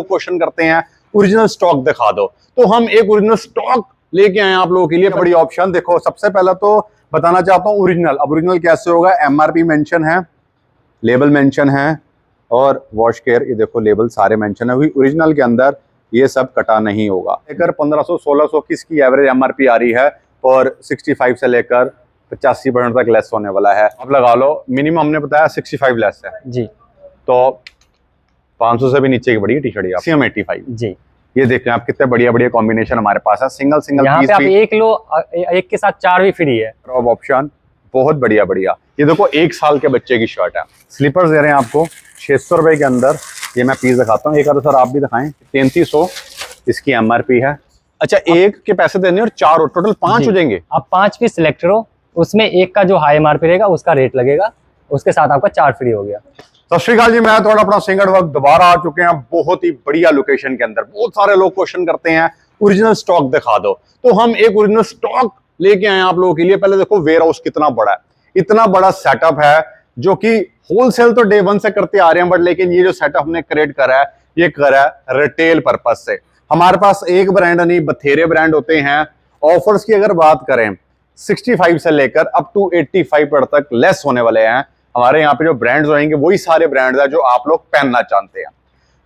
लोग क्वेश्चन करते हैं ओरिजिनल स्टॉक दिखा दो, तो हम एक ओरिजिनल स्टॉक लेके आए आप लोगों के लिए। बड़ी ऑप्शन देखो, सबसे पहला तो बताना चाहता हूँ ओरिजिनल। अब ओरिजिनल कैसे होगा? एमआरपी मेंशन है, लेबल मेंशन है और वॉश केयर, ये देखो लेबल सारे मेंशन है। ओरिजिनल के अंदर ये सब कटा नहीं होगा। लेकर 1500-1600 की इसकी एवरेज एमआरपी आ रही है और 65 से लेकर 85% तक लेस होने वाला है। अब लगा लो मिनिमम हमने बताया 65 लेस है जी, तो 500 से भी नीचे की बड़ी टी शर्ट सीएम 85 जी। ये देखें आप, कितने बढ़िया बढ़िया कॉम्बिनेशन हमारे पास है। सिंगल यहाँ पीस पे आप भी, एक लो, एक के साथ 4 भी फ्री है। ऑप्शन बहुत बढ़िया बढ़िया। ये देखो 1 साल के बच्चे की शर्ट है। स्लीपर्स दे रहे हैं आपको 600 रुपए के अंदर। ये मैं पीस दिखाता हूँ एक आधा, सर आप भी दिखाएं। 3300 इसकी एमआरपी है। अच्छा, एक के पैसे देने और 4 टोटल 5 हो जाएंगे। आप 5 पीस सिलेक्ट करो, उसमें एक का जो हाई एमआरपी रहेगा उसका रेट लगेगा, उसके साथ आपका 4 फ्री हो गया। सत श्री अकाल जी, मैं थोड़ा अपना सिंगल वर्क दोबारा आ चुके हैं बहुत ही बढ़िया लोकेशन के अंदर। बहुत सारे लोग क्वेश्चन करते हैं ओरिजिनल स्टॉक दिखा दो, तो हम एक ओरिजिनल स्टॉक लेके आए आप लोगों के लिए। पहले देखो वेयर हाउस कितना बड़ा है, इतना बड़ा सेटअप है जो कि होलसेल तो डे 1 से करते आ रहे हैं, बट लेकिन ये जो सेटअप हमने क्रिएट करा है ये करा है रिटेल पर्पज से। हमारे पास एक ब्रांड नहीं, बथेरे ब्रांड होते हैं। ऑफर्स की अगर बात करें 65 से लेकर अप टू 85% तक लेस होने वाले हैं। हमारे यहाँ पे जो ब्रांड्स होंगे वही सारे ब्रांड्स हैं जो आप लोग पहनना चाहते हैं।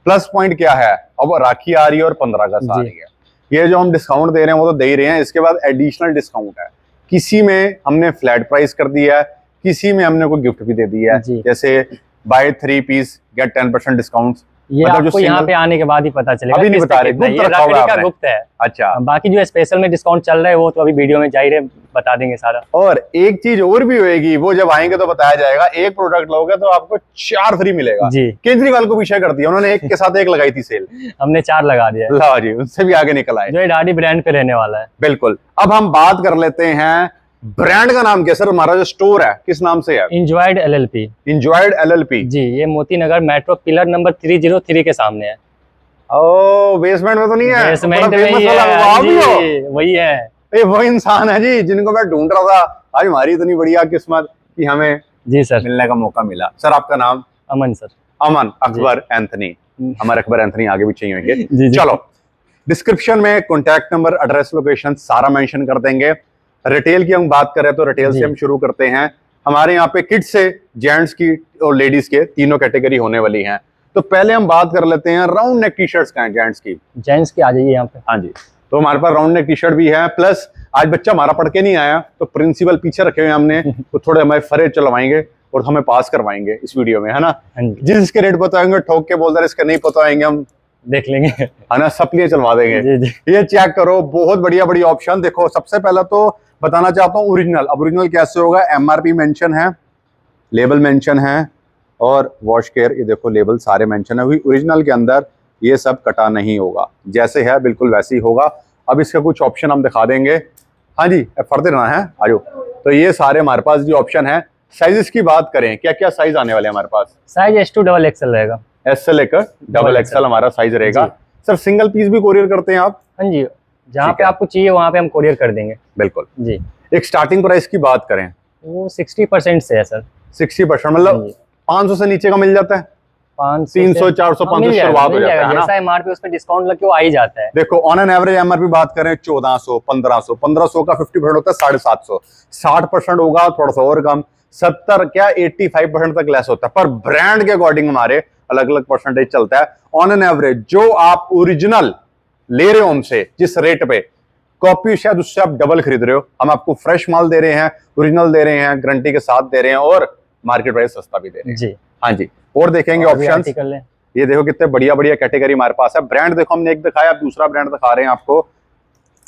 प्लस पॉइंट क्या है, अब राखी आ रही है और 15 अगस्त आ रही है। ये जो हम डिस्काउंट दे रहे हैं वो तो दे ही रहे हैं, इसके बाद एडिशनल डिस्काउंट है। किसी में हमने फ्लैट प्राइस कर दिया है, किसी में हमने कोई गिफ्ट भी दे दिया है, जैसे बाय 3 पीस गेट 10% डिस्काउंट। ये मतलब आपको यहाँ पे आने के बाद ही पता चलेगा। अभी नहीं बता रहे, गुप्त रखा हुआ है, गुप्त है। अच्छा, बाकी जो स्पेशल में डिस्काउंट चल रहा है वो तो अभी वीडियो में जाहिर है बता देंगे सारा। और एक चीज और भी होएगी, वो जब आएंगे तो बताया जाएगा। एक प्रोडक्ट लोगे तो आपको 4 फ्री मिलेगा जी। केजरीवाल को भी शेयर कर दिया उन्होंने, एक के साथ एक लगाई थी सेल, हमने 4 लगा दिया। ला जी, उनसे भी आगे निकल आए, जो डाडी ब्रांड पे रहने वाला है। बिल्कुल। अब हम बात कर लेते हैं ब्रांड का नाम क्या सर? हमारा जो स्टोर है किस नाम से है? Enjoyed LLP. इंजॉयड एलएलपी जी, ये Moti Nagar metro pillar number 303 के सामने है। ओ, बेसमेंट में तो नहीं है? बेसमेंट में ही है, वही है। ये वो इंसान है जी जिनको मैं ढूंढ रहा था। आज हमारी इतनी बढ़िया किस्मत कि हमें जी सर मिलने का मौका मिला। सर आपका नाम? अमन सर। अमन अकबर एंथनी, हमारे अकबर एंथनी आगे भी चाहिए होंगे। चलो, डिस्क्रिप्शन में कॉन्टैक्ट नंबर, एड्रेस, लोकेशन सारा मेंशन कर देंगे। रिटेल की हम बात करें तो रिटेल से हम शुरू करते हैं। हमारे यहाँ पे किड्स से जेंट्स की और लेडीज के तीनों कैटेगरी होने वाली हैं। तो पहले हम बात कर लेते हैं राउंड नेक टी शर्ट्स का है जेंट्स की। जेंट्स की आ जाइए यहाँ पे। हाँ जी, तो हमारे पास राउंड नेक टी शर्ट भी है। प्लस आज बच्चा हमारा पढ़ के नहीं आया तो प्रिंसिपल पीछे रखे हुए हमने, तो थोड़े हमारे फरे चलवाएंगे और हमें पास करवाएंगे इस वीडियो में, है ना। जिसके रेट बताएंगे ठोक के बोल रहे, इसके नहीं बताएंगे हम देख लेंगे, है ना, सप्ली चलवा देंगे। ये चेक करो, बहुत बढ़िया बढ़िया ऑप्शन। देखो सबसे पहला तो बताना चाहता हूँ ओरिजिनल। अब ओरिजिनल कैसे होगा? एमआरपी मेंशन है, लेबल मेंशन है और वॉश केयर, ये देखो लेबल सारे मेंशन है। ओरिजिनल के अंदर ये सब कटा नहीं होगा, जैसे है बिल्कुल वैसे ही होगा। अब इसका कुछ ऑप्शन हम दिखा देंगे। हाँ जी, फर्दर ना है, आजो। तो ये सारे हमारे पास जो ऑप्शन है। साइजेस की बात करें, क्या क्या साइज आने वाले हैं हमारे पास? साइज S to XXL रहेगा, S से लेकर XXL हमारा साइज रहेगा। सर सिंगल पीस भी कोरियर करते हैं आप? हाँ जी, जहाँ पे आपको चाहिए वहाँ पे हम कोरियर कर देंगे। बिल्कुल जी। एक स्टार्टिंग प्राइस की बात करें, वो 60% से है सर। 60% मतलब 500 से नीचे का मिल जाता है? 300, 400, 500 शुरुआत हो जाता है। जैसा एमआरपी उस पे डिस्काउंट लग के वो आ ही जाता है। देखो ऑन एन एवरेज एमआरपी बात करें 1400, 1500, 1500 का 50% होता है 750, 60% होगा थोड़ा सा और कम, 70 क्या 85% तक लेस होता है। पर ब्रांड के अकॉर्डिंग हमारे अलग अलग परसेंटेज चलता है। ऑन एन एवरेज जो आप ओरिजिनल ले रहे हो हमसे जिस रेट पे, कॉपी शायद उससे आप डबल खरीद रहे हो। हम आपको फ्रेश माल दे रहे हैं, ओरिजिनल दे रहे हैं, गारंटी के साथ दे रहे हैं और मार्केट प्राइस सस्ता भी दे रहे हैं जी। हाँ जी, और देखेंगे ऑप्शंस। ये देखो कितने बढ़िया बढ़िया कैटेगरी हमारे पास है। ब्रांड देखो हमने एक दिखाया, दूसरा ब्रांड दिखा रहे हैं आपको।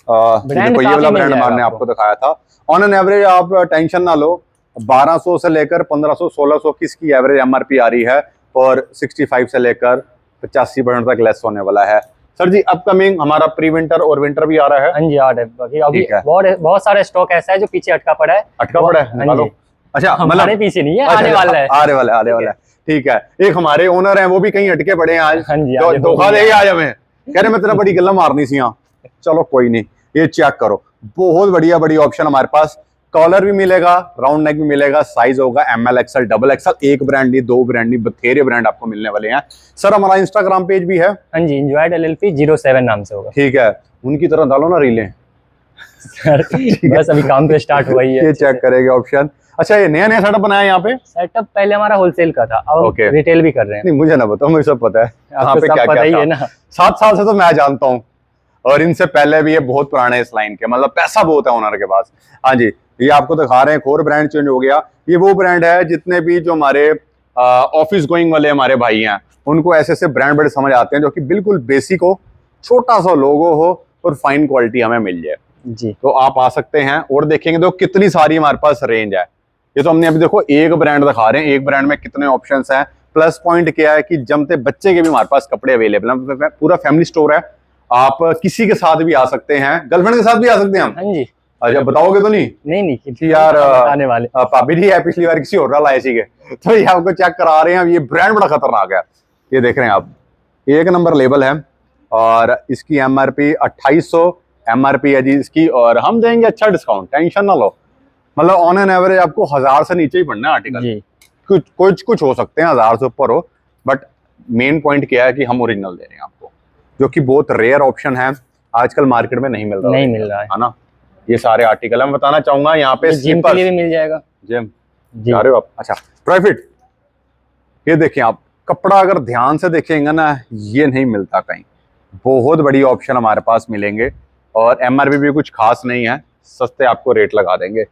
देखो ये वाला ब्रांड हमने आपको दिखाया था। ऑन एन एवरेज आप टेंशन ना लो, 1200 से लेकर 1500, 1600 की इसकी एवरेज एमआरपी आ रही है और 65 से लेकर 85% तक लेस होने वाला है। सर जी अपकमिंग हमारा प्री विंटर और विंटर भी आ रहा है। हाँ जी, आ रहा है अभी। बहुत सारे स्टॉक ऐसा है जो पीछे अटका पड़ा है। अटका पड़ा है? अच्छा, मतलब पीछे नहीं है, आने वाला है, आने वाला है। ठीक है, एक हमारे ओनर हैं वो भी कहीं अटके पड़े हैं आज। हाँ जी, धोखा देंगे आज हमें, कह रहे मैं तेरा बड़ी गल्ला मारनी सी। यहाँ चलो कोई नहीं, ये चेक करो, बहुत बढ़िया बढ़िया ऑप्शन हमारे पास। कॉलर भी मिलेगा, राउंड नेक भी मिलेगा, साइज होगा ML XL डबल XL, एक ब्रांड नहीं, दो ब्रांड नहीं, बथेरे ब्रांड आपको मिलने वाले हैं। सर हमारा इंस्टाग्राम पेज भी है। हाँ जी, इंजॉयड LLP 07 नाम से होगा। ठीक है, उनकी तरह डालो ना रीलें। सर बस अभी काम पे स्टार्ट हुआ ही है। ये चेक करेंगे ऑप्शन। अच्छा, ये नया नया सेटअप बनाया यहाँ पे? सेटअप पहले हमारा होलसेल का था, अब Okay. रिटेल भी कर रहे हैं। नहीं मुझे ना बताओ, मुझे सब पता है कहाँ आपको पे सब क्या पता क्या ही था। है ना। 7 साल से तो मैं जानता हूँ, और इनसे पहले भी ये बहुत पुराने इस लाइन के, मतलब पैसा बहुत है ओनर के पास। हाँ जी, ये आपको दिखा रहे हैं, एक और ब्रांड चेंज हो गया। ये वो ब्रांड है जितने भी जो हमारे ऑफिस गोइंग वाले हमारे भाई हैं, उनको ऐसे ऐसे ब्रांड बड़े समझ आते हैं, जो कि बिल्कुल बेसिक हो, छोटा सा लोगो हो और फाइन क्वालिटी हमें मिल जाए। जी, तो आप आ सकते हैं और देखेंगे तो कितनी सारी हमारे पास रेंज है। ये तो हमने अभी देखो एक ब्रांड दिखा रहे हैं, एक ब्रांड में कितने ऑप्शंस हैं। प्लस पॉइंट क्या है कि जमते बच्चे के भी हमारे पास कपड़े अवेलेबल हैं, पूरा फैमिली स्टोर है। आप किसी के साथ भी आ सकते हैं, गर्लफ्रेंड के साथ भी आ सकते हैं हम। हाँ जी। अच्छा, बताओगे तो नहीं? नहीं कि यार आने वाले पापी जी है, पिछली बार किसी और लाए सीगे, तो ये आपको चेक करा रहे हैं। ये ब्रांड बड़ा खतरनाक है, ये देख रहे हैं आप, एक नंबर लेबल है, और इसकी MRP 2800 MRP है जी इसकी, और हम देंगे अच्छा डिस्काउंट, टेंशन ना लो। मतलब ऑन एन एवरेज आपको 1000 से नीचे ही पड़ना है आर्टिकल जी। कुछ हो सकते हैं 1000 से ऊपर हो, बट मेन पॉइंट क्या है कि हम ओरिजिनल दे रहे हैं आपको, जो कि बहुत रेयर ऑप्शन है, आजकल मार्केट में नहीं मिल रहा, नहीं मिल रहा है ना। ये सारे आर्टिकल मैं बताना चाहूंगा यहाँ पे। जिम के लिए भी मिल जाएगा। जिम जी, जा रहे हो आप? अच्छा, प्रॉफिट, ये देखिए आप, कपड़ा अगर ध्यान से देखेंगे ना, ये नहीं मिलता कहीं, बहुत बड़ी ऑप्शन हमारे पास मिलेंगे, और MRP भी कुछ खास नहीं है, सस्ते आपको रेट लगा देंगे।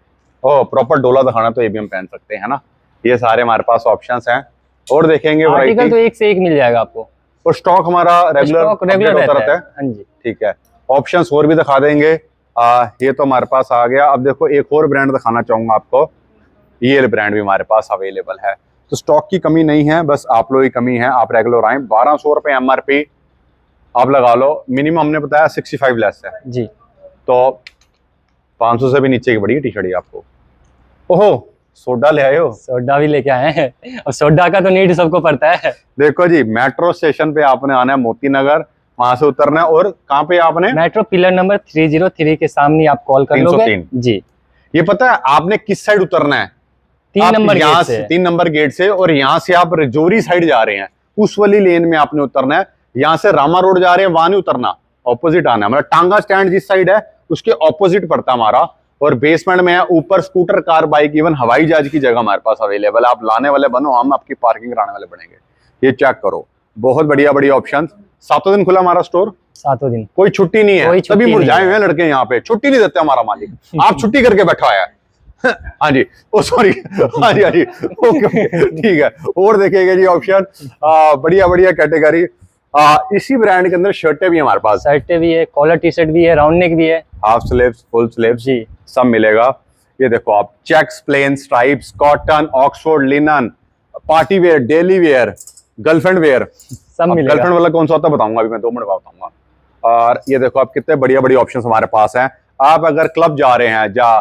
ओ प्रॉपर डोला दिखाना तो ये भी हम पहन सकते हैं ना। ये सारे हमारे पास ऑप्शंस हैं, और देखेंगे आर्टिकल वैरायटी, तो एक से एक मिल जाएगा आपको, और स्टॉक हमारा रेगुलर होता रहता है। हाँ जी, ठीक है, ऑप्शंस और भी दिखा देंगे। ये तो हमारे पास आ गया। अब देखो एक और ब्रांड दिखाना चाहूंगा आपको, ये ब्रांड भी हमारे पास अवेलेबल है। तो स्टॉक की कमी नहीं है, बस आप लोगों की कमी है, आप रेगुलर आए। 1200 रुपये MRP आप लगा लो, मिनिमम हमने बताया 65 लेस है जी। तो 500 से भी नीचे की बड़ी टी शर्ट है आपको। ओहो, सोडा ले आए हो? सोडा भी लेके आए हैं, और सोडा का तो नीड सबको पड़ता है। देखो जी, मेट्रो स्टेशन पे आपने आना है, मोती नगर, वहां से उतरना है, और कहाँ पे आपने? मेट्रो पिलर नंबर 303 के सामने आप कॉल कर लोगे 303 जी। ये पता है आपने किस साइड उतरना है? 3 नंबर यहाँ गेट से। 3 नंबर गेट से, और यहाँ से आप रजौरी साइड जा रहे हैं, उस वाली लेन में आपने उतरना है। यहाँ से रामा रोड जा रहे हैं, वहां नहीं उतरना, ऑपोजिट आना है। मतलब टांगा स्टैंड जिस साइड है उसके ऑपोजिट पड़ता है हमारा, और बेसमेंट में है, ऊपर स्कूटर, कार, बाइक, इवन हवाई जहाज की जगह हमारे पास अवेलेबल है। आप लाने वाले बनो, हम आपकी पार्किंग कराने वाले बनेंगे। ये चेक करो, बहुत बढ़िया बढ़िया ऑप्शन। 7 दिन खुला हमारा स्टोर, 7 दिन, कोई छुट्टी नहीं है, सभी मुरझाए हुए हैं लड़के यहाँ पे, छुट्टी नहीं देते हमारा मालिक। आप छुट्टी करके बैठा है। हाँ जी, ओ सॉरी, हाँ जी, हाँ जी, ओके, ठीक है। और देखेगा जी ऑप्शन, बढ़िया बढ़िया कैटेगरी। इसी ब्रांड के अंदर शर्टें भी हमारे पास, शर्टें भी है, कॉलर टी शर्ट भी है, राउंड नेक भी है, हाफ स्लीव्स, फुल स्लीव्स जी, सब मिलेगा। ये देखो आप, checks, plain, stripes, cotton, Oxford linen, party wear, daily wear, girlfriend wear, सब मिलेगा। गर्लफ्रेंड वाला कौन सा होता है बताऊंगा अभी मैं, 2 मिनट बाद बताऊंगा। और ये देखो आप, कितने बढ़िया बढ़िया ऑप्शंस हमारे पास हैं। आप अगर क्लब जा रहे हैं, जा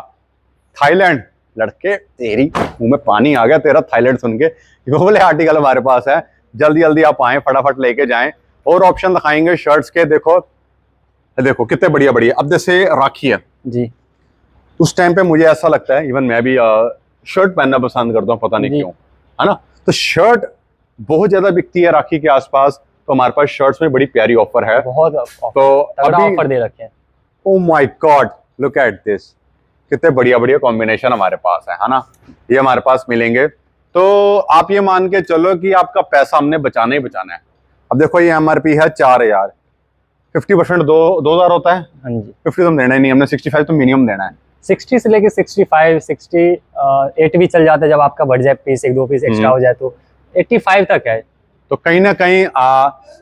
थाईलैंड, लड़के तेरी मुंह में पानी आ गया तेरा थाईलैंड सुन के, वो वाले आर्टिकल हमारे पास है। जल्दी जल्दी आप आए, फटाफट लेके जाएं। और ऑप्शन दिखाएंगे शर्ट्स के, देखो देखो कितने बढ़िया बढ़िया। अब जैसे राखी है जी, उस टाइम पे मुझे ऐसा लगता है, इवन मैं भी शर्ट पहनना पसंद करता हूँ, पता नहीं क्यों, है ना। तो शर्ट बहुत ज्यादा बिकती है राखी के आसपास, तो हमारे पास शर्ट्स में बड़ी प्यारी ऑफर है। बहुत तो तगड़ा ऑफर दे रखे हैं। Oh my God, look at this, कितने बढ़िया बढ़िया कॉम्बिनेशन हमारे पास है ना। ये हमारे पास मिलेंगे, तो आप ये मान के चलो कि आपका पैसा हमने बचाना ही बचाना है। अब देखो ये MRP है 4000, 50% 2000 होता है। हाँ जी, 50 तो हम देना ही नहीं, हमने 65 तो मिनिमम देना है। 60 से लेके 65, 68 भी चल जाता है, जब आपका बढ़ जाए पीस, 1-2 पीस एक्स्ट्रा हो जाए तो 85 तक है। तो कहीं ना कहीं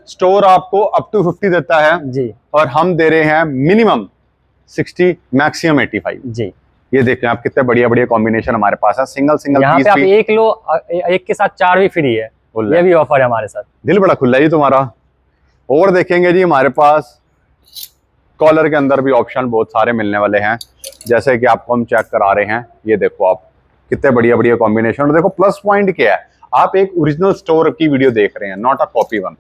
स्टोर आपको अप टू 50 देता है, जी, और हम दे रहे हैं मिनिमम 60, मैक्सिमम 85। जी, ये देखें आप, कितने बढ़िया बढ़िया कॉम्बिनेशन हमारे पास है। सिंगल सिंगल यहाँ पीस पे आप भी, एक लो, एक के साथ 4 भी फ्री है, ये भी ऑफर है हमारे साथ। दिल बड़ा खुला है जी तुम्हारा। और देखेंगे जी हमारे पास कॉलर के अंदर भी ऑप्शन बहुत सारे मिलने वाले हैं, जैसे कि आपको हम चेक करा रहे हैं। ये देखो आप, कितने बढ़िया बढ़िया कॉम्बिनेशन। और देखो प्लस पॉइंट क्या है, आप एक ओरिजिनल स्टोर की वीडियो देख रहे हैं, नॉट अ कॉपी वन,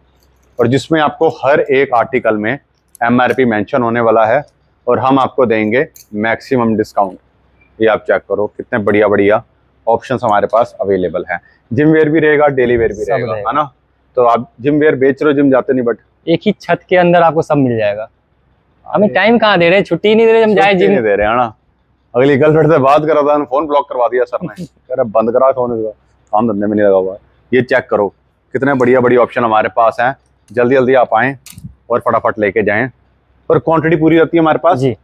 और जिसमें आपको हर एक आर्टिकल में MRP मेंशन होने वाला है, और हम आपको देंगे मैक्सिमम डिस्काउंट। ये आप चेक करो, कितने बढ़िया बढ़िया ऑप्शंस हमारे पास अवेलेबल हैं। जिम वेयर भी रहेगा, डेली वेयर भी सब रहेगा, रहेगा। है ना। तो आप जिम वेयर बेच रहे हो, जिम जाते नहीं, बट एक ही छत के अंदर आपको सब मिल जाएगा। हमें टाइम कहाँ दे रहे हैं, छुट्टी नहीं दे रहे, हम जाए छुट्टी जिम। नहीं दे रहे हैं ना। अगली गर्लफ्रेंड से बात करा था, फोन ब्लॉक करवा दिया सर ने, कह रहा बंद करा फोन, काम धंधे में नहीं लगा हुआ है। ये चेक करो कितने बढ़िया बढ़िया ऑप्शन हमारे पास हैं। जल्दी जल्दी आप आएँ और फटाफट लेके जाएं, और क्वांटिटी पूरी रहती है हमारे पास जी।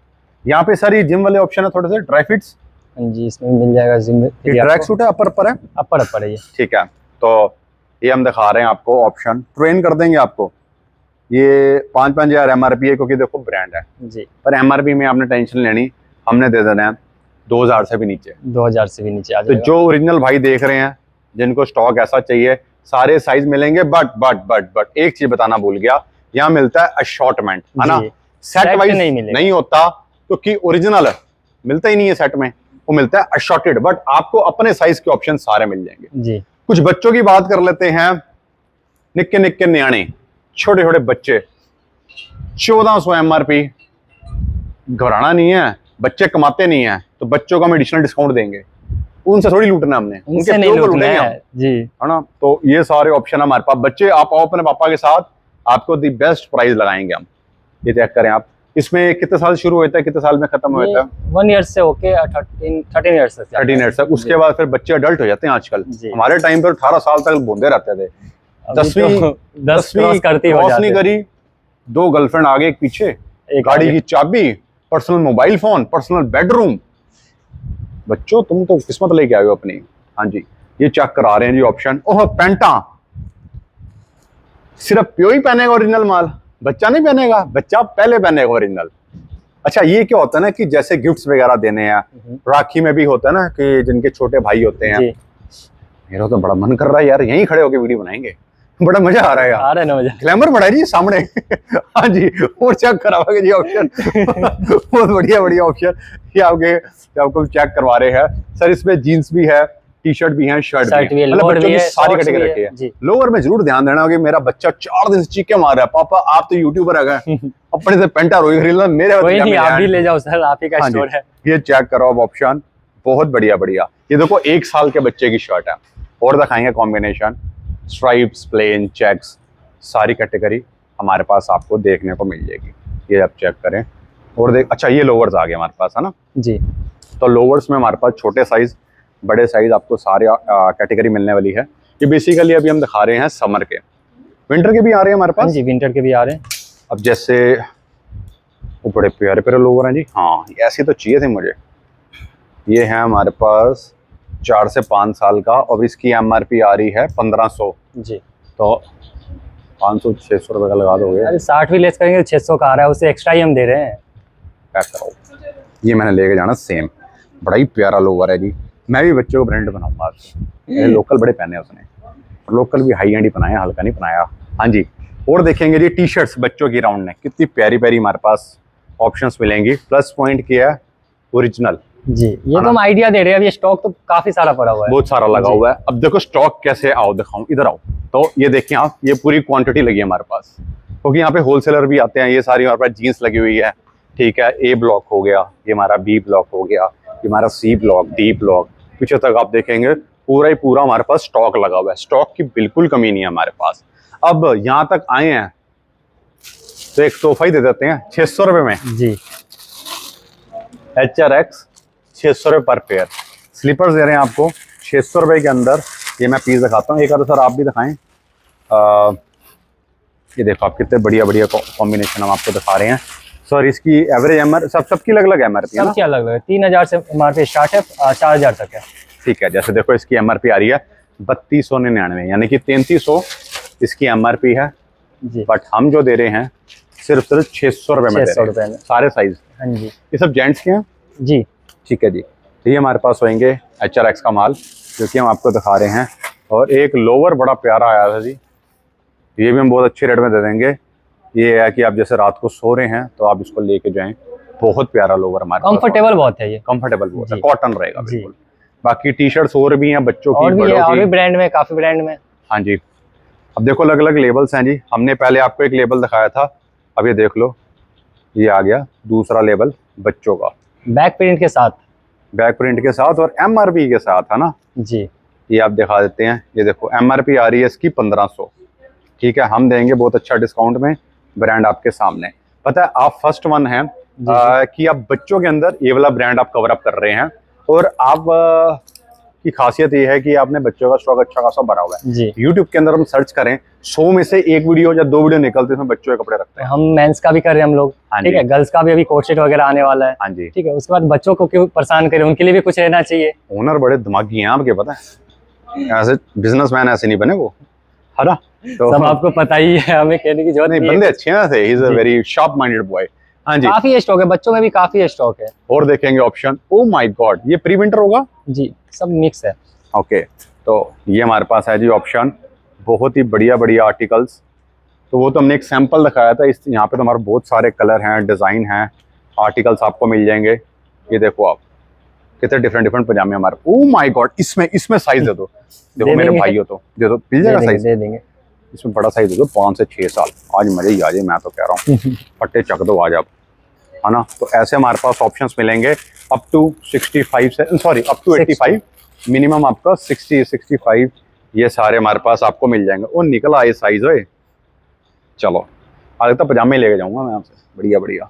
यहाँ पे। सर ये जिम वाले ऑप्शन है थोड़े से, ड्राई फिट्स, हाँ जी, इसमें मिल जाएगा जिम। ये ट्रैक सूट है, अपर है, अपर है ये। ठीक है। तो ये हम दिखा रहे हैं आपको ऑप्शन, ट्रेन कर देंगे आपको। ये 5-5 हज़ार MRP है, क्योंकि देखो ब्रांड है जी। पर MRP में आपने टेंशन लेनी, हमने दे देना है 2000 से भी नीचे। 2000 से भी नीचे आ तो जाएगा। जो ओरिजिनल भाई देख रहे हैं, जिनको स्टॉक ऐसा चाहिए, सारे साइज मिलेंगे। बट एक चीज बताना भूल गया, यहाँ मिलता है अशॉर्टमेंट, है ना। जी। सेट सेट वाइज नहीं मिलेगा। नहीं होता, क्योंकि ओरिजिनल मिलता ही नहीं है सेट में, वो मिलता है अशॉर्टेड। बट आपको अपने साइज के ऑप्शन सारे मिल जाएंगे। जी। कुछ बच्चों की बात कर लेते हैं। निक्के निक्के न्याणे, छोटे छोटे बच्चे, 1400 MRP। घबराना नहीं है, बच्चे कमाते नहीं है तो बच्चों को हम एडिशनल डिस्काउंट देंगे। उनसे थोड़ी लूटना हमने, उनसे नहीं प्यो को लूटना लूटेंगे हम, है जी। है ना। तो ये सारे ऑप्शन हमारे पास। बच्चे आप आओ अपने पापा के साथ, आपको दी बेस्ट प्राइस लगाएंगे हम। ये चेक करें आप, इसमें कितने साल शुरू होता है, कितने साल में खत्म होता है? 1 ईयर से होके 13 ईयर्स तक। 13 ईयर्स तक। उसके बाद फिर बच्चे अडल्ट हो जाते हैं आजकल। जी। हमारे टाइम पर 18 साल तक बूंदे रहते थे। 10वीं क्रॉस करती हो 10वीं करी, 2 गर्लफ्रेंड आगे एक पीछे, गाड़ी की चाबी, personal mobile phone, personal bedroom. बच्चों तुम तो किस्मत लेके आए हो अपनी। हाँ जी, ये चेक करा रहे हैं जी ऑप्शन। ओह पैंटा, सिर्फ प्यो ही पहनेगा ओरिजिनल माल, बच्चा नहीं पहनेगा, बच्चा पहले पहनेगा ओरिजिनल। अच्छा, ये क्या होता है ना कि जैसे गिफ्ट्स वगैरह देने हैं, राखी में भी होता है ना कि जिनके छोटे भाई होते हैं। मेरा तो बड़ा मन कर रहा है यार, यहीं खड़े होकर वीडियो बनाएंगे, बड़ा मजा आ रहा है यार। आ रहा है ना मजा, ग्लैमर बढ़ा जी सामने। हाँ जी, और चेक कराओगे जी ऑप्शन। बहुत बढ़िया बढ़िया ऑप्शन ये आपको चेक करवा रहे हैं सर। इसमें जीन्स भी है, टी शर्ट भी है, शर्ट भी है, मतलब बच्चों की सारी कैटेगरी रखी है। लोअर में जरूर ध्यान देना कि मेरा बच्चा 4 दिन से चीखे मार रहा है, पापा आप तो यूट्यूबर है, अपने से पेंटा रोई खरीदना, मेरे कोई नहीं, आप भी ले जाओ सर, आप ही का स्टोर है। ये चेक करो अब ऑप्शन, बहुत बढ़िया बढ़िया। ये देखो 1 साल के बच्चे की शर्ट है, और दिखाएंगे कॉम्बिनेशन, स्ट्राइप्स, प्लेन, चेक्स, सारी कैटेगरी हमारे पास आपको देखने को मिल जाएगी। ये आप चेक करें और देख। अच्छा, ये लोवर्स आ गए हमारे पास, है ना जी। तो लोवर्स में हमारे पास छोटे साइज, बड़े साइज आपको सारे कैटेगरी मिलने वाली है। ये बेसिकली अभी हम दिखा रहे हैं समर के, विंटर के भी आ रहे हैं हमारे पास जी, विंटर के भी आ रहे हैं। अब जैसे वो बड़े प्यारे प्यारे लोवर हैं जी। हाँ, ऐसे तो चाहिए थे मुझे। ये है हमारे पास 4 से 5 साल का, और इसकी MRP आ रही है 1500 जी। तो 500-600 रुपये का लगा दोगे। अरे 60 भी लेस करेंगे तो 600 का आ रहा है, उससे एक्स्ट्रा ही हम दे रहे हैं। पैक कराओ। ये मैंने लेके जाना सेम, बड़ा ही प्यारा लोवर है जी। मैं भी बच्चों को ब्रांड बनाऊंगा। मेरे लोकल बड़े पहने उसने, लोकल भी हाई एंड ही बनाया, हल्का नहीं बनाया। हाँ जी, और देखेंगे जी टी शर्ट्स बच्चों की राउंड में कितनी प्यारी प्यारी हमारे पास ऑप्शंस मिलेंगी। प्लस पॉइंट क्या है, ओरिजिनल जी। ये तो हम आइडिया दे रहे हैं, अब ये स्टॉक तो काफी सारा पड़ा हुआ है, बहुत सारा लगा हुआ है। अब देखो स्टॉक कैसे, आओ दिखाऊं, इधर आओ। तो ये देखिए आप, ये पूरी क्वांटिटी लगी है हमारे पास, क्योंकि यहाँ पे होलसेलर भी आते हैं। ये सारी हमारे पास जीन्स लगी हुई है, ठीक है। A ब्लॉक हो गया, ये हमारा B ब्लॉक हो गया, ये हमारा C ब्लॉक, D ब्लॉक, पीछे तक आप देखेंगे पूरा ही पूरा हमारे पास स्टॉक लगा हुआ है। स्टॉक की बिल्कुल कमी नहीं है हमारे पास। अब यहाँ तक आए हैं तो एक तोहफा ही दे देते हैं 600 रुपये में जी। HRX 600 रुपये पर पेयर। स्लीपर्स दे रहे हैं आपको 600 रुपये के अंदर। ये मैं पीस दिखाता हूँ, एक आधा सर आप भी दिखाएं। ये देखो आप, कितने बढ़िया बढ़िया कॉम्बिनेशन हम आपको दिखा रहे हैं सर। इसकी एवरेज MR सबकी अलग अलग MRP है ना? सबकी अलग अलग है। 3000 से MRP स्टार्ट है, 4000 तक है। ठीक है, जैसे देखो इसकी MRP आ रही है 3299, यानी कि 3300 इसकी MRP है जी। बट हम जो दे रहे हैं सिर्फ 600 रुपये में दे 600 रहे रुपये हैं, में। सारे साइज। हाँ जी। ये सब जेंट्स के हैं जी। ठीक है जी। तो ये हमारे पास होंगे HRX का माल, जो कि हम आपको दिखा रहे हैं। और एक लोवर बड़ा प्यारा आया था जी, ये भी हम बहुत अच्छे रेट में दे देंगे। ये है कि आप जैसे रात को सो रहे हैं तो आप इसको लेके जाएं, बहुत प्यारा लोवर हमारे पास। कंफर्टेबल बहुत है ये, कंफर्टेबल बहुत है, जी। कॉटन रहेगा जी। बिल्कुल। बाकी टी शर्ट्स और भी हैं बच्चों की, और भी है, बड़ों और की। भी ब्रांड में, काफी ब्रांड में। हाँ जी, अब देखो अलग अलग लेबल्स हैं जी। हमने पहले आपको एक लेबल दिखाया था, अब ये देख लो, ये आ गया दूसरा लेबल बच्चों का, बैक प्रिंट के साथ। बैक प्रिंट के साथ और MRP के साथ, है ना। जी ये आप दिखा देते हैं, ये देखो MRP आ रही है इसकी 1500, ठीक है। हम देंगे बहुत अच्छा डिस्काउंट में, ब्रांड आपके सामने। पता है आप फर्स्ट वन हैं कि आप बच्चों के अंदर ये वाला ब्रांड आप कवर अप कर रहे हैं, और आप की खासियत ये है कि आपने बच्चों का स्टॉक अच्छा खासा भरा हुआ है। जी यूट्यूब के अंदर हम सर्च करें 100 में से 1 वीडियो या 2 वीडियो निकलते हैं, उसमें बच्चों के कपड़े रखते हैं। हम मेंस का भी कर रहे हैं हम लोग, हाँ ठीक जी। है। गर्ल्स का भी अभी कोट सेट वगैरह आने वाला है, हाँ जी। ठीक है। उसके बाद बच्चों को क्यों परेशान करें, उनके लिए भी कुछ रहना चाहिए। ओनर बड़े दिमागी हैं आपके, पता है, ऐसे बिजनेसमैन ऐसे नहीं बने वो, है ना। तो सब आपको पता ही है, हमें कहने की जरूरत नहीं, नहीं है। बंदे अच्छे हैं, ही इज अ जी। Very sharp minded boy. हाँ जी। काफी स्टॉक है, बच्चों में भी काफी स्टॉक है। और देखेंगे ऑप्शन, ओ माय गॉड, ये प्री विंटर होगा। जी सब मिक्स है। ओके, तो ये हमारे पास है जी ऑप्शन, बहुत ही बढ़िया बढ़िया आर्टिकल्स। तो वो तो हमने एक सैंपल दिखाया था, इस यहाँ पे तो हमारे बहुत सारे कलर हैं, डिज़ाइन हैं, आर्टिकल्स आपको मिल जाएंगे। ये देखो आप, कितने डिफरेंट डिफरेंट पजामे हमारे। ओ माय गॉड, इसमें साइज दे दो, देखो मेरे देंगे। भाई हो तो दे दो, मिल जाएगा साइज। दे देंगे। इसमें बड़ा साइज दे दो, 5 से 6 साल, आज मजे ही आ जाए, मैं तो कह रहा हूँ। फट्टे चक दो आज आप, है ना। तो ऐसे हमारे पास ऑप्शंस मिलेंगे अप टू 65 से, सॉरी अप टू 85, मिनिमम आपका 60 65, ये सारे हमारे पास आपको मिल जाएंगे। वो निकल आए साइज है। चलो आज तो पजामे लेके जाऊंगा मैं आपसे, बढ़िया बढ़िया।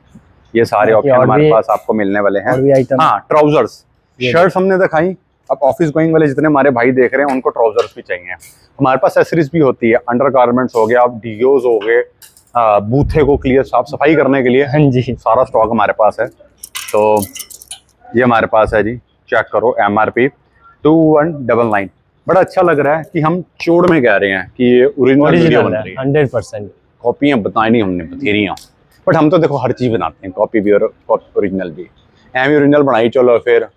ये सारे बाकी ऑप्शन और हमारे भी- पास आपको मिलने वाले हैं। और भी आइटम। हाँ, ट्राउजर्स, ये शर्ट्स हमने दिखाई। अब ऑफिस गोइंग वाले जितने हमारे भाई देख रहे हैं, उनको ट्राउजर्स भी चाहिए। हमारे पास एसेसरीज भी होती है, अंडर गारमेंट्स हो गया, आप डीओज हो गए, बूथे को क्लियर साफ सफाई करने के लिए हाँ जी। सारा स्टॉक हमारे पास है। तो ये हमारे पास है जी, चेक करो, MRP 2199। बड़ा अच्छा लग रहा है कि हम चोड़ में कह रहे हैं कि ये ओरिजिनल वीडियो बन ओरिजिनल रही है है। 100%। कॉपियाँ बताई नहीं हमने, बथेरियाँ, बट हम तो देखो हर चीज़ बनाते हैं, कॉपी भी और ओरिजिनल भी। एम ओरिजिनल बनाई, चलो फिर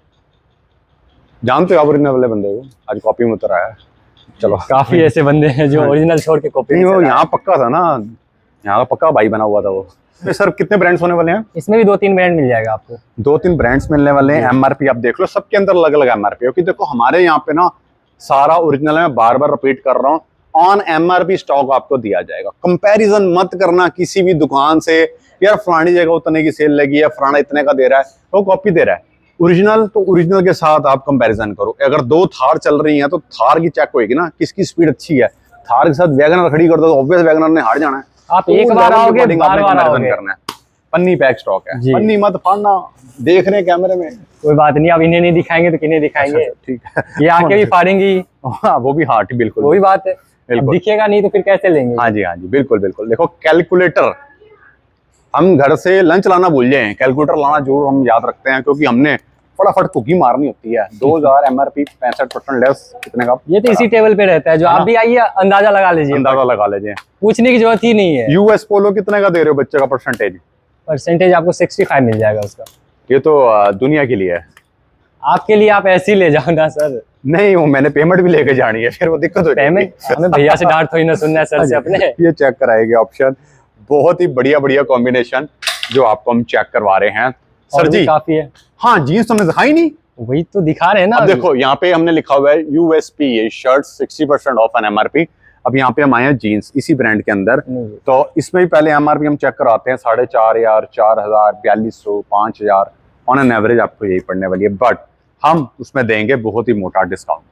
जानते हो आप ओरिजिनल वाले बंदे को, आज कॉपी में उतर आया है। चलो काफी ऐसे बंदे हैं जो ओरिजिनल छोड़ के कॉपी। नहीं, वो यहाँ पक्का था ना, यहाँ का पक्का भाई बना हुआ था वो। तो सर कितने ब्रांड्स होने वाले हैं? इसमें भी 2-3 ब्रांड मिल जाएगा आपको। 2-3 ब्रांड्स मिलने वाले हैं। MRP आप देख लो, सबके अंदर अलग अलग MRP है, क्योंकि देखो हमारे यहाँ पे ना सारा ओरिजिनल है। मैं बार बार रिपीट कर रहा हूँ, ऑन MRP स्टॉक आपको दिया जाएगा। कंपैरिजन मत करना किसी भी दुकान से, यार फलानी जगह उतने की सेल लगी है, फलाना इतने का दे रहा है, वो कॉपी दे रहा है। ओरिजिनल तो ओरिजिनल के साथ आप कंपैरिजन करो। अगर 2 थार चल रही हैं तो थार की चेक होगी ना, किसकी स्पीड अच्छी है। थार के साथ वैगनर खड़ी कर दो तो ऑब्वियस वैगनर ने हार जाना है। आप तो एक उस बार level के आओगे, according आपने बार-बार comparison आओगे। करना है। पन्नी पैक स्टॉक है, जी। पन्नी मत फाड़ना, देख रहे हैं कैमरे में। कोई बात नहीं, अब इन्हें नहीं दिखाएंगे तो किन्हें दिखाएंगे। अच्छा, ठीक है। ये आके भी फाड़ेंगी, हाँ, वो भी, हाँ बिल्कुल, वही बात है। अब बिल्कुल। दिखेगा नहीं तो फिर कैसे लेंगे। हाँ जी, हाँ जी, बिल्कुल बिल्कुल। देखो कैलकुलेटर, हम घर से लंच लाना भूल जाए, कैलकुलेटर लाना जरूर हम याद रखते हैं, क्योंकि हमने फटाफट कुकी मारनी होती है। 2000 MRP 65% लेस, कितने का? ये तो इसी टेबल पे रहता है, जो आप भी आइए अंदाजा लगा लीजिए, अंदाजा लगा लीजिए। पूछने की जरूरत ही नहीं है। US पोलो कितने का दे रहे हो बच्चे का परसेंटेज? परसेंटेज आपको 65 मिल जाएगा उसका। ये तो दुनिया के लिए है। आपके लिए आप ऐसे ही ले जाओ ना सर। नहीं, वो मैंने पेमेंट भी लेके जानी है, फिर वो दिक्कत हो जाएगी। पेमेंट हमें भैया से डांट थोड़ी ना सुनना है सर से अपने। ये चेक कराएंगे ऑप्शन, बहुत ही बढ़िया बढ़िया कॉम्बिनेशन जो आपको हम चेक करवा रहे हैं सर और भी जी। काफी है। हाँ, जीन्स हमने दिखाई नहीं। वही तो दिखा रहे हैं ना अब अभी। देखो यहाँ पे हमने लिखा हुआ है USP, ये शर्ट 60% ऑफ एन MRP। अब यहाँ पे हम आए हैं जीन्स इसी ब्रांड के अंदर, नहीं। तो इसमें भी पहले MRP हम चेक कराते हैं 4500, 4000, 4200, 5000 ऑन एन एवरेज आपको यही पड़ने वाली है, बट हम उसमें देंगे बहुत ही मोटा डिस्काउंट।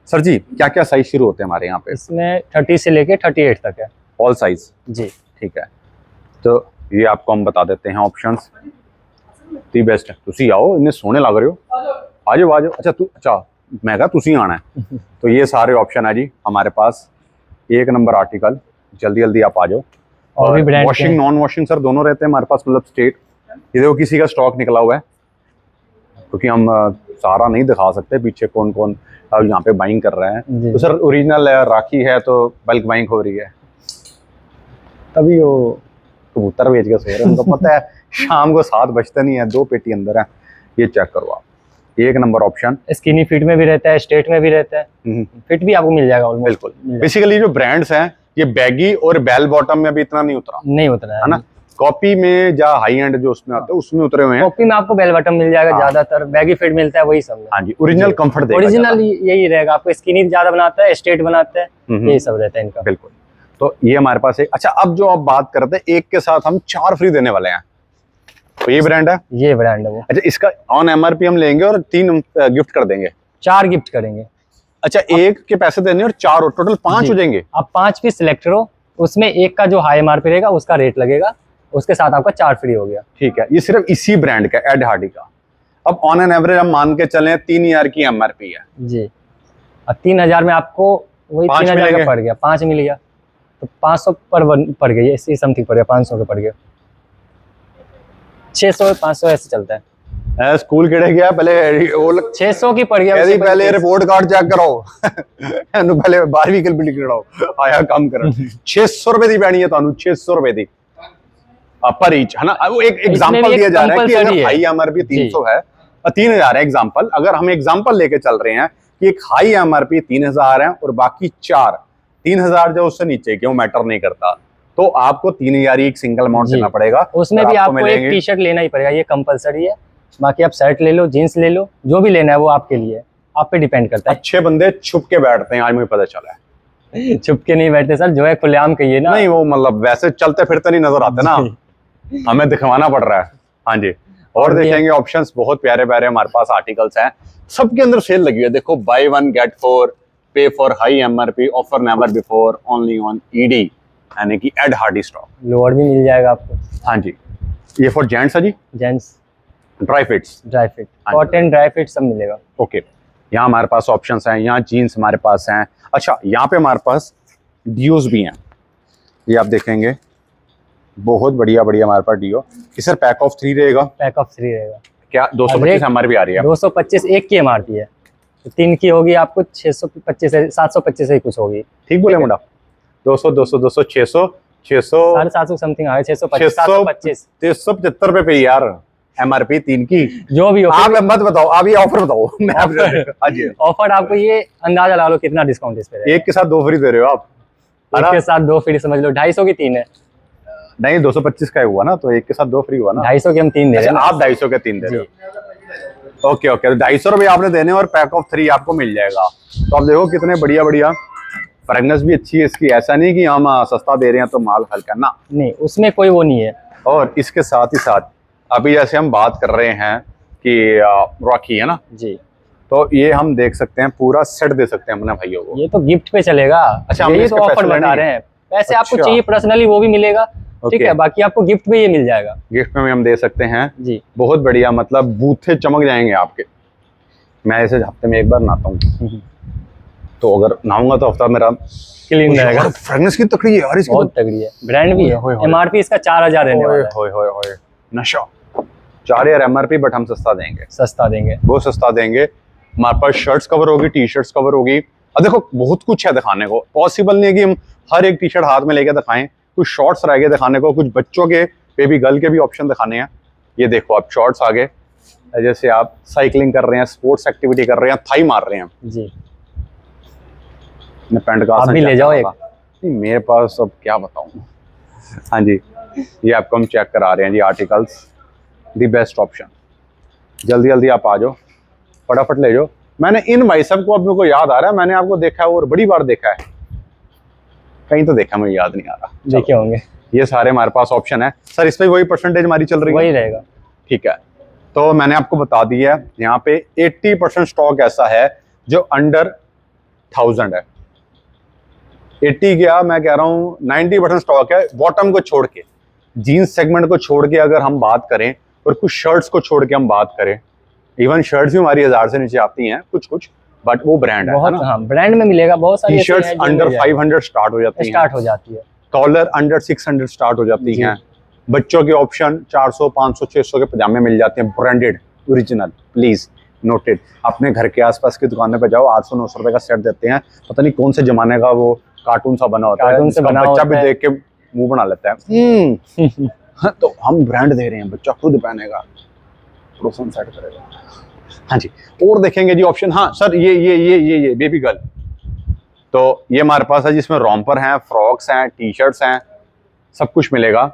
सर जी, क्या क्या साइज शुरू होते हैं हमारे यहाँ पे? इसमें 30 से लेके 38 तक है। ऑल साइज, जी ठीक है। तो ये आपको हम बता देते हैं ऑप्शंस, दी बेस्ट है। तुसी आओ, इन्हें सोने लग रहे हो, आ जाओ आ जाओ। अच्छा तू, अच्छा मैं कहा तुसी आना है। तो ये सारे ऑप्शन है जी हमारे पास, 1 नंबर आर्टिकल, जल्दी जल्दी आप आ जाओ। और भी brand washing non washing sir दोनों रहते हैं हमारे पास, मतलब स्टेट। ये देखो किसी का स्टॉक निकला हुआ है, क्योंकि हम सारा नहीं दिखा सकते पीछे कौन कौन यहाँ पे बाइंग कर रहे हैं। जी। तो सर ओरिजिनल है, राखी है, तो बल्क बाइंग हो रही है, तभी वो कबूतर बेच के सो रहे हैं। उनको पता है शाम को 7 बजते नहीं है, 2 पेटी अंदर है। ये चेक करो आप, 1 नंबर ऑप्शन। स्किनी फिट में भी रहता है, स्ट्रेट में भी रहता है, फिट भी आपको मिल जाएगा almost। बिल्कुल। मिल जाएगा। बेसिकली जो ब्रांड्स हैं, ये बैगी और बेल बॉटम में भी इतना नहीं उतरा, नहीं उतना है ना। कॉपी में या हाई एंड जो उसमें आते हैं उसमें उतरे हुए हैं। कॉपी में आपको बेल बटन मिल जाएगा, हाँ। ज्यादातर बैगी फिट मिलता है, वही सब में। हाँ जी, ओरिजिनल कंफर्ट देगा ओरिजिनल यही रहेगा आपको। स्किनी ज्यादा बनाता है, स्ट्रेट बनाता है, हम्म। यही सब रहता है इनका। बिल्कुल। तो ये हमारे पास एक, अच्छा अब जो आप बात करते हैं, एक के साथ हम 4 फ्री देने वाले हैं। तो ये ब्रांड है। ये ब्रांड है वो। अच्छा, इसका ऑन एमआरपी हम लेंगे और 3 गिफ्ट कर देंगे। 4 गिफ्ट करेंगे। अच्छा, एक के पैसे देने और 4 और टोटल 5 हो जाएंगे। आप 5 पीस सिलेक्ट करो, उसमें एक का जो हाई एमआरपी रहेगा उसका रेट लगेगा, उसके साथ आपका 4 फ्री हो गया। ठीक है, ये सिर्फ इसी ब्रांड का एड हार्डी का। अब ऑन एन एवरेज हम मान के चलें 3000 की एमआरपी है जी, और 3000 में आपको वही 3000 का पड़ गया, 5 मिल गया तो 500 पड़ गई, इसी समथिंग पड़ गया, 500 का पड़ गया, 600 500 ऐसे चलता है। स्कूल केड़े गया पहले 600 की पड़ गया। पहले रिपोर्ट कार्ड चेक कराओ पहले 12वीं कंप्लीट कराओ आया काम कर 600 रुपए दी पैनी है ਤੁਹਾਨੂੰ 600 रुपए दी पर ईच है ना। वो एक एग्जांपल दिया जा रहा है कि अगर हाई एमआरपी 300 है और 3000 है एग्जांपल, अगर हम एग्जांपल लेके चल रहे हैं कि एक हाई एमआरपी 3000 है और बाकी 3000 जो उससे नीचे क्यों मैटर नहीं करता, तो आपको 3000 ही एक सिंगल अमाउंट देना पड़ेगा। उसमें भी आपको एक टी शर्ट लेना ही पड़ेगा, ये कंपलसरी है। बाकी आप शर्ट ले लो, जीन्स ले लो, जो भी लेना है वो आपके लिए, आप पे डिपेंड करता है। अच्छे बंदे छुप के बैठते हैं, आज मुझे पता चला है। छुप के नहीं बैठते सर, जो है खुलेआम कहिए ना। नहीं, वो मतलब वैसे चलते फिरते नहीं नजर आते ना, हमें दिखवाना पड़ रहा है। हाँ जी, और देखेंगे ऑप्शंस बहुत प्यारे प्यारे हमारे पास आर्टिकल्स हैं, सबके अंदर सेल लगी है। देखो, बाय 1 गेट 4, पे for high MRP, offer never before, only on ED, यानी कि एड हार्डी स्टॉक। लोअर भी मिल जाएगा आपको। हाँ जी, ये फॉर जेंट्स है जी, gents dry fits, cotton dry fit सब मिलेगा। ओके, यहाँ हमारे पास ऑप्शंस हैं, यहाँ जीन्स हमारे पास हैं। अच्छा, यहाँ पे हमारे पास डियोस भी हैं, ये आप देखेंगे बहुत बढ़िया बढ़िया हमारे पास डियो। ये सर पैक ऑफ 3 रहेगा। पैक ऑफ 3 रहेगा। क्या 225 एमआरपी आ रही है? 225 एक की एमआरपी है, तो 3 की होगी आपको 625 से 725 ही कुछ होगी। ठीक बोले मुंडा? 200 200 200 600 600 750 समथिंग आया, 625 375 रुपए पे यार एमआरपी 3 की। जो भी हो, आप मत बताओ, आप ये ऑफर बताओ। मैं ऑफर आपको ये अंदाजा लगा लो कितना डिस्काउंट इस पे। एक के साथ 2 फ्री दे रहे हो आप? एक के साथ 2 फ्री समझ लो, 250 की 3 है। नहीं, 225 का हुआ ना, तो एक के साथ 2 फ्री हुआ ना। 250 के हम 3 दे रहे हैं। आप 250 के 3 दे रहे हो। ओके ओके, 250 रुपए आपने देने और पैक ऑफ 3 आपको मिल जाएगा। तो आप देखो कितने बढ़िया बढ़िया, फ्रेगनेंस भी अच्छी है इसकी, ऐसा नहीं कि हम सस्ता दे रहे हैं तो माल हल्का ना, नहीं उसमें कोई वो नहीं है। और इसके साथ ही साथ अभी जैसे हम बात कर रहे हैं कि रॉकी है ना जी, तो ये हम देख सकते हैं पूरा सेट दे सकते हैं अपने भाइयों को। ये तो गिफ्ट पे चलेगा। अच्छा, ये तो ऑफर बता रहे हैं, पैसे आपको चाहिए पर्सनली वो भी मिलेगा, ठीक है, बाकी आपको गिफ्ट पे ये मिल जाएगा। गिफ्ट में हम दे सकते हैं जी, बहुत बढ़िया, मतलब बूथे चमक जाएंगे आपके। मैं ऐसे हफ्ते में एक बार नहाता हूँ, तो अगर नहाऊंगा तो हफ्ता मेरा क्लीन रहेगा। फ्रेगनेंस की तकड़ी है यार, इसकी बहुत तगड़ी है, ब्रांड भी है। एमआरपी इसका 4000 रहने वाला है। नशा 4000 एमआरपी, बट हम सस्ता देंगे, सस्ता देंगे, बहुत सस्ता देंगे। हमारे पास शर्ट्स कवर होगी, टी शर्ट्स कवर होगी। अब देखो बहुत कुछ है दिखाने को, पॉसिबल नहीं है कि हम हर एक टी शर्ट हाथ में लेके दिखाएं। कुछ शॉर्ट्स रह गए दिखाने को, कुछ बच्चों के, बेबी गर्ल के भी ऑप्शन दिखाने हैं। ये देखो आप शॉर्ट्स आ गए, जैसे आप साइकिलिंग कर रहे हैं, स्पोर्ट्स एक्टिविटी कर रहे हैं, थाई मार रहे हैं जी, पैंट का आप भी ले जाओ एक। नहीं, मेरे पास अब क्या बताऊं। हाँ जी, ये आपको हम चेक करा रहे हैं जी आर्टिकल्स, द बेस्ट ऑप्शन। जल्दी जल्दी आप आ जाओ, फटाफट ले जाओ। मैंने इन भाई सब को, अब मेरे को याद आ रहा है, मैंने आपको देखा है और बड़ी बार देखा है, कहीं तो देखा, मुझे याद नहीं आ रहा। देखे होंगे। ये सारे हमारे पास ऑप्शन है सर, इस पे वही परसेंटेज हमारी चल रही है, वही रहेगा। ठीक है, तो मैंने आपको बता दिया है यहाँ पे 80% स्टॉक ऐसा है जो अंडर 1000 है। 80 क्या मैं कह रहा हूँ, 90% स्टॉक है बॉटम को छोड़ के, जीन्स सेगमेंट को छोड़ के अगर हम बात करें, और कुछ शर्ट्स को छोड़ के हम बात करें, इवन शर्ट्स भी हमारी 1000 से नीचे आती हैं कुछ कुछ, बट वो ब्रांड है ना। हाँ, ब्रांड में मिलेगा। बहुत सारी टी शर्ट्स अंडर 500 स्टार्ट हो जाती है, कॉलर अंडर 600 स्टार्ट हो जाती हैं। बच्चों के ऑप्शन 400 500 600 के पजामे मिल जाते हैं, ब्रांडेड ओरिजिनल। प्लीज नोटेड, अपने घर के आसपास की दुकानों पे जाओ, 800 900 रुपए का सेट देते हैं, पता नहीं कौन से जमाने का वो कार्टून सा बना होता है, बच्चा भी देख के मुंह बना लेता है। तो हम ब्रांड दे रहे हैं, बच्चा खुद पहनेगा, प्रोसन सेट करेगा। हाँ जी, और देखेंगे जी ऑप्शन। हाँ सर, ये बेबी गर्ल, तो ये हमारे पास है जिसमें रॉम्पर हैं, फ्रॉक्स हैं, टी शर्ट्स हैं, सब कुछ मिलेगा।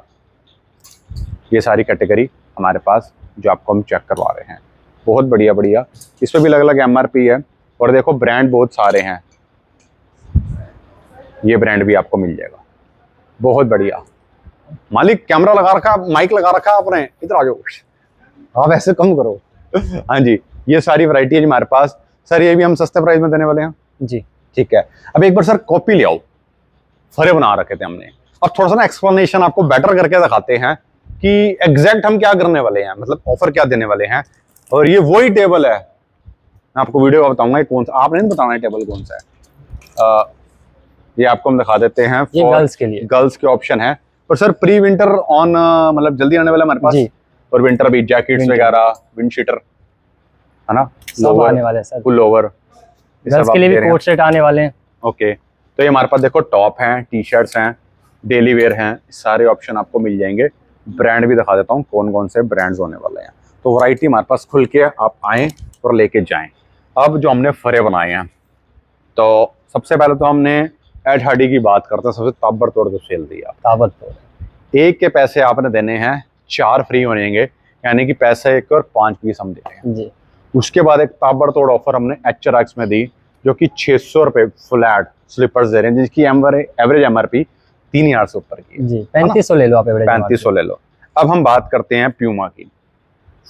ये सारी कैटेगरी हमारे पास जो आपको हम चेक करवा रहे हैं, बहुत बढ़िया बढ़िया। इस पर भी अलग अलग एमआरपी है, और देखो ब्रांड बहुत सारे हैं, ये ब्रांड भी आपको मिल जाएगा, बहुत बढ़िया। मालिक कैमरा लगा रखा, माइक लगा रखा आपने, इधर आ जाओ आप, ऐसे कम करो। हाँ जी, ये सारी वैरायटी है जी हमारे पास। सर ये भी हम सस्ते प्राइस में देने वाले हैं जी। ठीक है। अब एक बार सर कॉपी ले आओ, फरे बना रखे थे हमने, अब थोड़ा सा ना एक्सप्लेनेशन आपको बेटर करके दिखाते हैं कि एग्जैक्ट हम क्या करने वाले हैं, मतलब ऑफर क्या देने वाले हैं। और ये वही टेबल है, मैं आपको वीडियो में बताऊंगा कौन सा, आपने नहीं बताना है टेबल कौन सा है। ये आपको हम दिखा देते हैं, ये गर्ल्स के लिए, गर्ल्स के ऑप्शन है। पर सर प्री विंटर ऑन मतलब जल्दी आने वाला हमारे पास जी। और विंटर भी, जैकेट्स वगैरह, विंड शीटर है ना, सब आने वाले हैं सर। फुल ओवर, गर्ल्स के लिए भी कोट सेट आने वाले हैं। ओके, तो ये हमारे पास देखो टॉप हैं, टी शर्ट्स हैं, डेली वेयर हैं, सारे ऑप्शन आपको मिल जाएंगे। ब्रांड भी दिखा देता हूँ कौन कौन से ब्रांड्स होने वाले हैं। तो वैरायटी हमारे पास खुल के आप आएँ और लेके जाएं। अब जो हमने फरे बनाए हैं, तो सबसे पहले तो हमने एड हार्डी की बात करते हैं, सबसे ताबड़तोड़ जो सेल दी आप, ताबड़तोड़। एक के पैसे आपने देने हैं, 4 फ्री होंगे, यानी कि पैसे एक और 5 पीस हम दे रहे हैं जी। उसके बाद एक ताबड़तोड़ ऑफर हमने HRX में दी, जो कि 600 रुपये फ्लैट स्लीपर्स दे रहे हैं, जिसकी एवरेज MRP 3000 से ऊपर की है जी। 3500 ले लो आप एवरेज, 3500 ले लो। अब हम बात करते हैं प्यूमा की,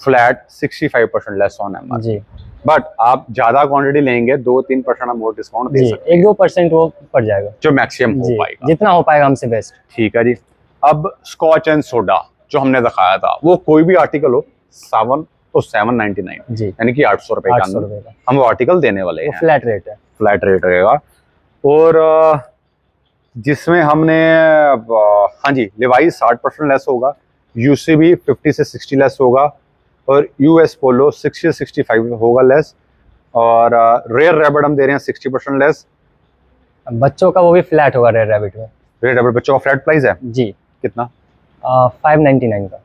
फ्लैट 65% लेस ऑन MRP जी। बट आप ज्यादा क्वांटिटी लेंगे 2-3% हम और डिस्काउंट दे सकते हैं, 1-2% वो पड़ जाएगा जो मैक्सिमम हो जी, पाएगा, जितना हो पाएगा हमसे बेस्ट। ठीक है जी। अब स्कॉच एंड सोडा जो हमने दिखाया था, वो कोई भी आर्टिकल हो 799 जी, यानी कि 800 रुपए का 800 रुपए का हम वो आर्टिकल देने वाले हैं, फ्लैट रेट है, फ्लैट रेट रहेगा। और जिसमें हमने हाँ जी, लिवाइस 60% लेस होगा, UCB 50 से 60 लेस होगा, और US पोलो 60 से 65 होगा लेस, और रेयर रैबिट हम दे रहे हैं 60% लेस। बच्चों का वो भी फ्लैट होगा रेड रैबिट में। रेयर रैबिट बच्चों का फ्लैट प्राइस है जी, कितना? 599 का।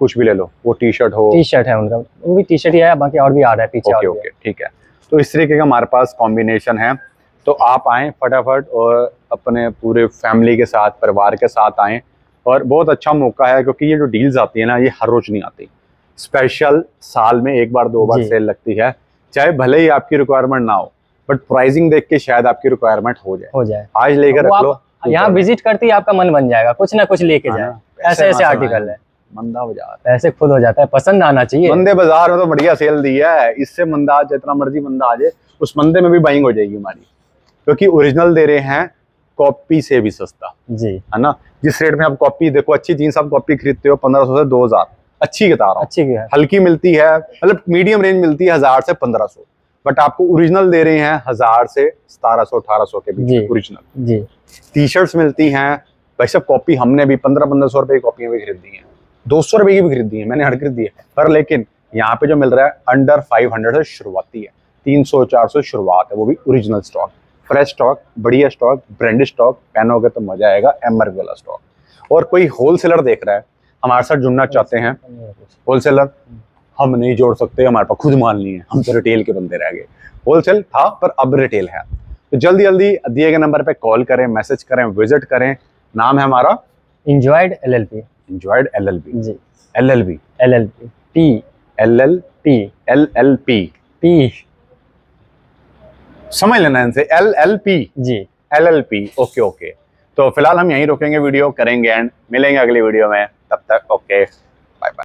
कुछ भी ले लो, वो टी शर्ट हो, टी शर्ट है उनका, वो भी टी शर्ट ही है, बाकी और भी आ रहा है पीछे। ओके ओके ठीक है। तो इस तरीके का हमारे पास कॉम्बिनेशन है, तो आप आएँ फटाफट और अपने पूरे फैमिली के साथ, परिवार के साथ आएँ। और बहुत अच्छा मौका है, क्योंकि ये जो डील्स आती है ना, ये हर रोज नहीं आती, स्पेशल साल में 1-2 बार सेल लगती है, चाहे भले ही आपकी रिक्वायरमेंट ना हो, बट प्राइसिंग देख के शायद आपकी रिक्वायरमेंट हो जाए। आज लेकर रख लो, यहाँ विजिट करते ही आपका मन बन जाएगा, कुछ ना कुछ लेके जाए। ऐसे ऐसे आर्टिकल है, मंदा बाजार पैसे खुद हो जाता है, पसंद आना चाहिए। मंदे बाजार में तो बढ़िया सेल दी है, इससे मंदा जितना मर्जी मंदा आ जाए, उस मंदे में भी बाइंग हो जाएगी हमारी, क्योंकि ओरिजिनल दे रहे हैं, कॉपी से भी सस्ता जी, है ना। जिस रेट में आप कॉपी देखो, अच्छी जीन्स आप कॉपी खरीदते हो 1500 से 2000, अच्छी बता रहा हूँ, अच्छी है, हल्की मिलती है, मतलब मीडियम रेंज मिलती है 1000 से 1500, बट आपको ओरिजिनल दे रहे हैं 1000 से 1700-1800 के बीच ओरिजिनल। जी, टी शर्ट्स मिलती हैं भाई साहब, कॉपी हमने भी 1500-1500 रुपए की कॉपियां भी खरीदी हैं, 200 रुपए की भी खरीदी है, मैंने हर खरीदी है, पर लेकिन यहाँ पे जो मिल रहा है अंडर 500 से शुरुआती है, 300-400 शुरुआत है, वो भी ओरिजिनल स्टॉक, फ्रेश स्टॉक, बढ़िया स्टॉक, ब्रांडेड स्टॉक, पहनोगे तो मजा आएगा, MRP वाला स्टॉक। और कोई होलसेलर देख रहा है, हमारे साथ जुड़ना चाहते हैं, होलसेलर हम नहीं जोड़ सकते, हमारे पास खुद माल नहीं है, हम तो रिटेल के बंदे रह गए, होलसेल था पर अब रिटेल है। तो जल्दी जल्दी दिए गए नंबर पे कॉल करें, मैसेज करें, विजिट करें। नाम है हमारा इंजॉयड LLP। इंजॉयड LLP जी, LLP LLP P LLP LLP P समझ लेना इनसे, LLP जी, LLP ओके ओके। तो फिलहाल हम यहीं रोकेंगे, वीडियो करेंगे एंड मिलेंगे अगली वीडियो में, तब तक ओके।